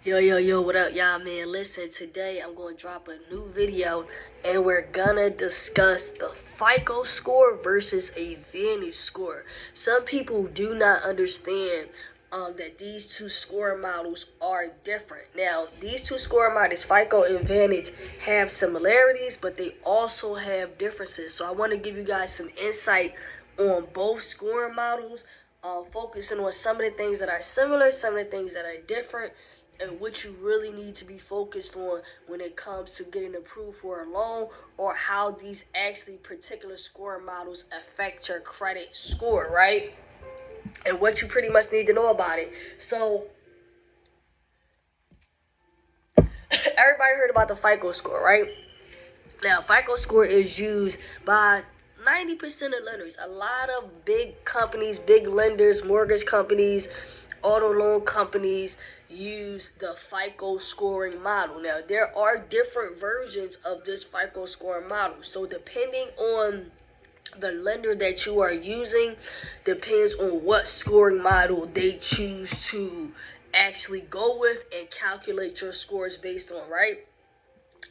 Yo, what up, y'all, man? Listen, today I'm going to drop a new video, and we're gonna discuss the FICO score versus a Vantage score. Some people do not understand that these two score models are different. Now, these two score models, FICO and Vantage, have similarities, but they also have differences. So I want to give you guys some insight on both scoring models, focusing on some of the things that are similar, some of the things that are different, and what you really need to be focused on when it comes to getting approved for a loan, or how these actually particular scoring models affect your credit score, right? And what you pretty much need to know about it. So everybody heard about the FICO score, right? Now, FICO score is used by 90% of lenders. A lot of big companies, big lenders, mortgage companies, auto loan companies use the FICO scoring model. Now, there are different versions of this FICO scoring model. So depending on the lender that you are using, depends on what scoring model they choose to actually go with and calculate your scores based on, right?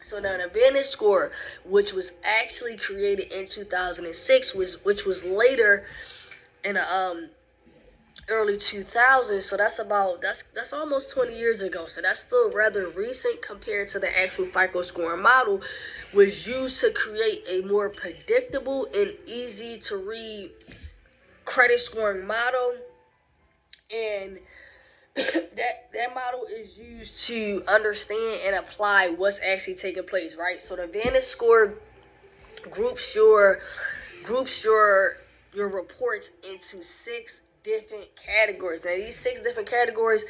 So now the Vantage score, which was actually created in 2006, which was later in the early 2000s, so that's almost 20 years ago. So that's still rather recent compared to the actual FICO scoring model, was used to create a more predictable and easy to read credit scoring model. And that model is used to understand and apply what's actually taking place, right? So the Vantage score groups your reports into 6 different categories. Now, these 6 different categories,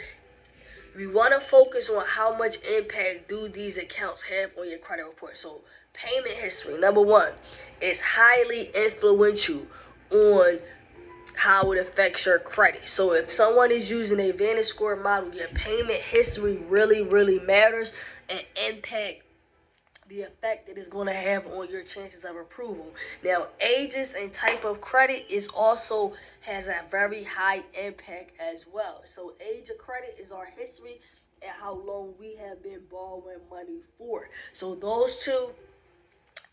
we want to focus on how much impact do these accounts have on your credit report. So payment history, number 1, is highly influential on how it affects your credit. So if someone is using a Vantage score model, your payment history really matters and impact the effect it is going to have on your chances of approval. Now, ages and type of credit is also has a very high impact as well. So age of credit is our history and how long we have been borrowing money for. So those two,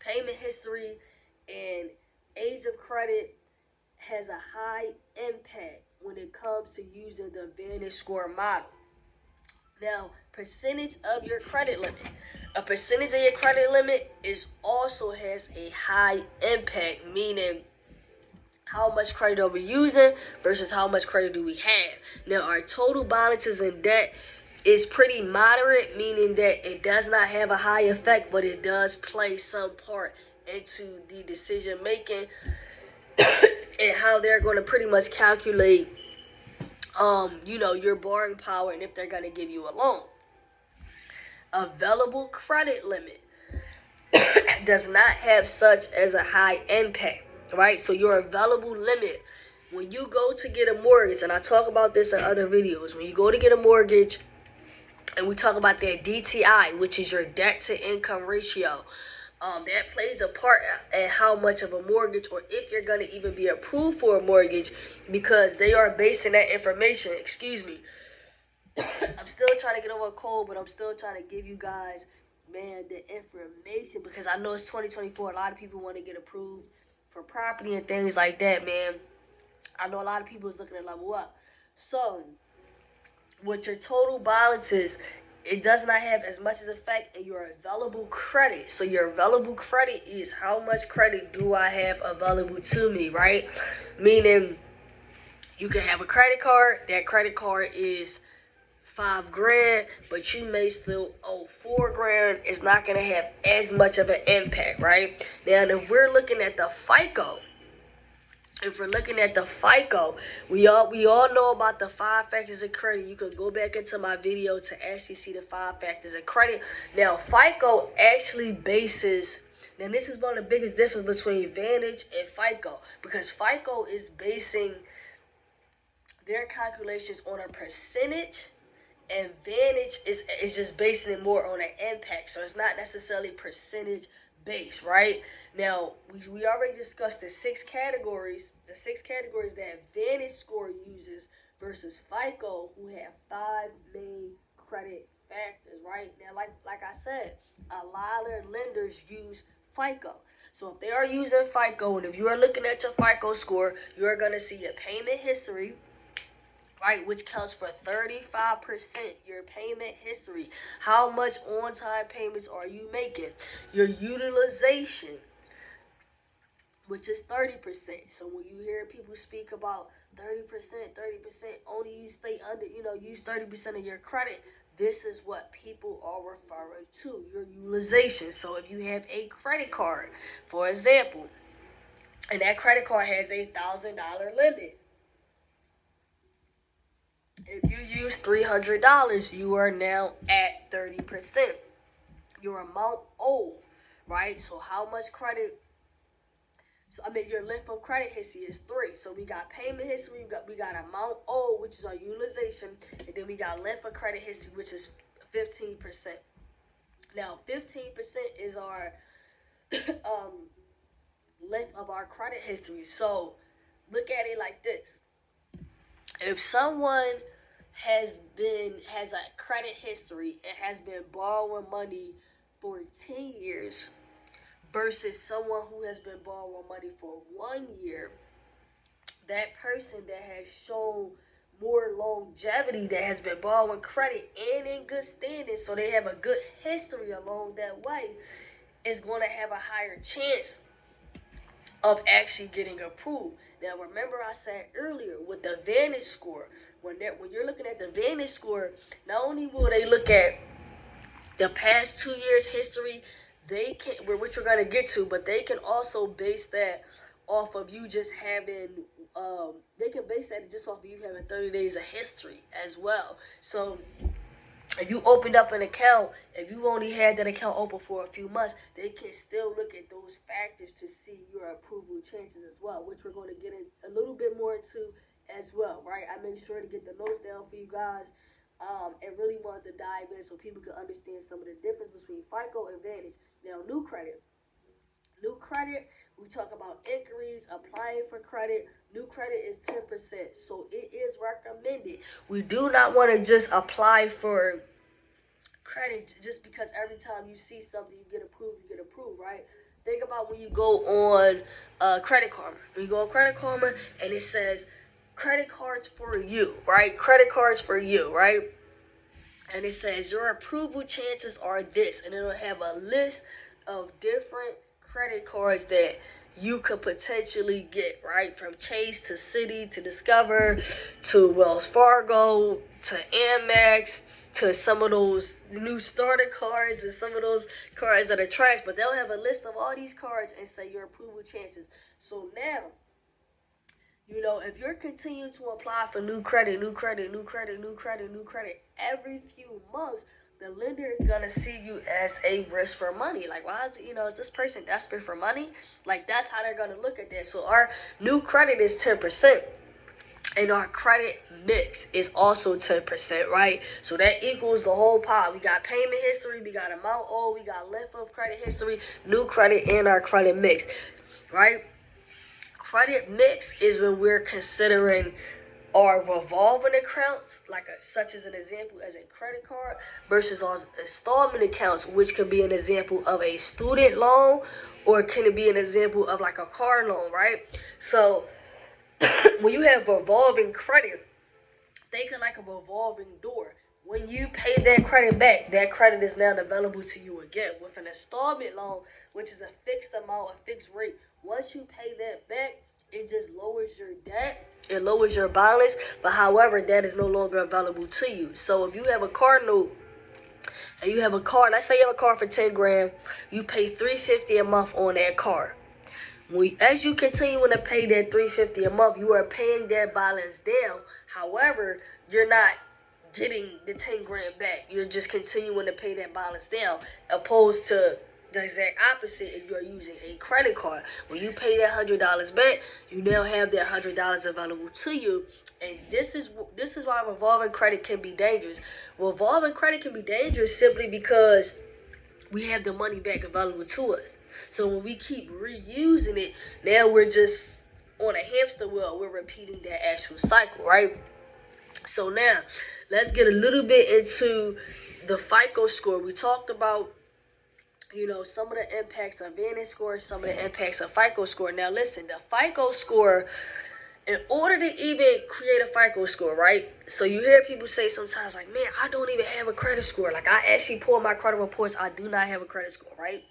payment history and age of credit, has a high impact when it comes to using the Vantage score model. Now, percentage of your credit limit. A percentage of your credit limit is also has a high impact, meaning how much credit are we using versus how much credit do we have. Now, our total balances in debt is pretty moderate, meaning that it does not have a high effect, but it does play some part into the decision making and how they're going to pretty much calculate your borrowing power and if they're going to give you a loan. Available credit limit does not have such as a high impact, right? So your available limit, when you go to get a mortgage, and I talk about this in other videos, when you go to get a mortgage and we talk about that DTI, which is your debt to income ratio, that plays a part in how much of a mortgage, or if you're going to even be approved for a mortgage, because they are basing that information, I'm still trying to get over a cold, but I'm still trying to give you guys, man, the information, because I know it's 2024. A lot of people want to get approved for property and things like that, man. I know a lot of people is looking to level up. So, with your total balances, it does not have as much as effect in your available credit. So your available credit is how much credit do I have available to me, right? Meaning, you can have a credit card. That credit card is $5,000, but you may still owe $4,000. It's not gonna have as much of an impact, right? Now, if we're looking at the FICO, we all know about the 5 factors of credit. You can go back into my video to actually see the 5 factors of credit. Now, FICO actually bases. Now, this is one of the biggest differences between Vantage and FICO, because FICO is basing their calculations on a percentage, and Vantage is just basing it more on an impact. So it's not necessarily percentage based, right? Now, we already discussed the 6 categories that Vantage score uses versus FICO, who have 5 main credit like I said, a lot of lenders use FICO. So if they are using FICO, and if you are looking at your FICO score, you are going to see your payment history, right, which counts for 35%, your payment history. How much on-time payments are you making? Your utilization, which is 30%. So when you hear people speak about 30%, only you stay under, use 30% of your credit, this is what people are referring to, your utilization. So if you have a credit card, for example, and that credit card has $1,000 limit, if you use $300, you are now at 30%. Your amount owed, right? So how much credit? So your length of credit history is 3. So we got payment history, we got amount owed, which is our utilization, and then we got length of credit history, which is 15%. Now 15% is our length of our credit history. So look at it like this: if someone has a credit history and has been borrowing money for 10 years versus someone who has been borrowing money for 1 year, that person that has shown more longevity, that has been borrowing credit and in good standing, so they have a good history along that way, is going to have a higher chance of actually getting approved. Now remember I said earlier with the Vantage score, when you're looking at the Vantage score, not only will they look at the past 2 years history, they can, which we're going to get to, but they can also base that off of you just having, they can base that just off of you having 30 days of history as well. So if you opened up an account, if you only had that account open for a few months, they can still look at those factors to see your approval chances as well, which we're going to get in a little bit more into as well, right? I made sure to get the notes down for you guys, and really wanted to dive in so people could understand some of the difference between FICO and Vantage. Now, new credit, we talk about inquiries, applying for credit. New credit is 10%, so it is recommended. We do not want to just apply for credit just because every time you see something you get approved, right? Think about when you go on Credit Karma. When you go on Credit Karma and it says credit cards for you, right? Credit cards for you, right? And it says your approval chances are this, and it'll have a list of different credit cards that you could potentially get, right? From Chase to Citi to Discover to Wells Fargo to Amex to some of those new starter cards and some of those cards that are trash, but they'll have a list of all these cards and say your approval chances. So now, if you're continuing to apply for new credit every few months, the lender is going to see you as a risk for money. Like, why is is this person desperate for money? Like, that's how they're going to look at that. So our new credit is 10%. And our credit mix is also 10%, right? So that equals the whole pile. We got payment history, we got amount owed, we got length of credit history, new credit, and our credit mix, right? Credit mix is when we're considering our revolving accounts, such as an example as a credit card, versus our installment accounts, which can be an example of a student loan, or can it be an example of like a car loan, right? So when you have revolving credit, think of like a revolving door. When you pay that credit back, that credit is now available to you again. With an installment loan, which is a fixed amount, a fixed rate, once you pay that back, it just lowers your debt, it lowers your balance, but however, that is no longer available to you. So if you have a car note, and you have a car, let's say you have a car for 10 grand, you pay $350 a month on that car. As you continue to pay that $350 a month, you are paying that balance down. However, you're not getting the 10 grand back. You're just continuing to pay that balance down, opposed to the exact opposite if you're using a credit card. When you pay that $100 back, you now have that $100 available to you. And this is why revolving credit can be dangerous. Revolving credit can be dangerous simply because we have the money back available to us. So when we keep reusing it, now we're just on a hamster wheel. We're repeating that actual cycle, right? So now, let's get a little bit into the FICO score. We talked about, you know, some of the impacts of Vantage score, some of the impacts of FICO score. Now listen, the FICO score, in order to even create a FICO score, right? So you hear people say sometimes like, man, I don't even have a credit score. Like, I actually pull my credit reports, I do not have a credit score, right?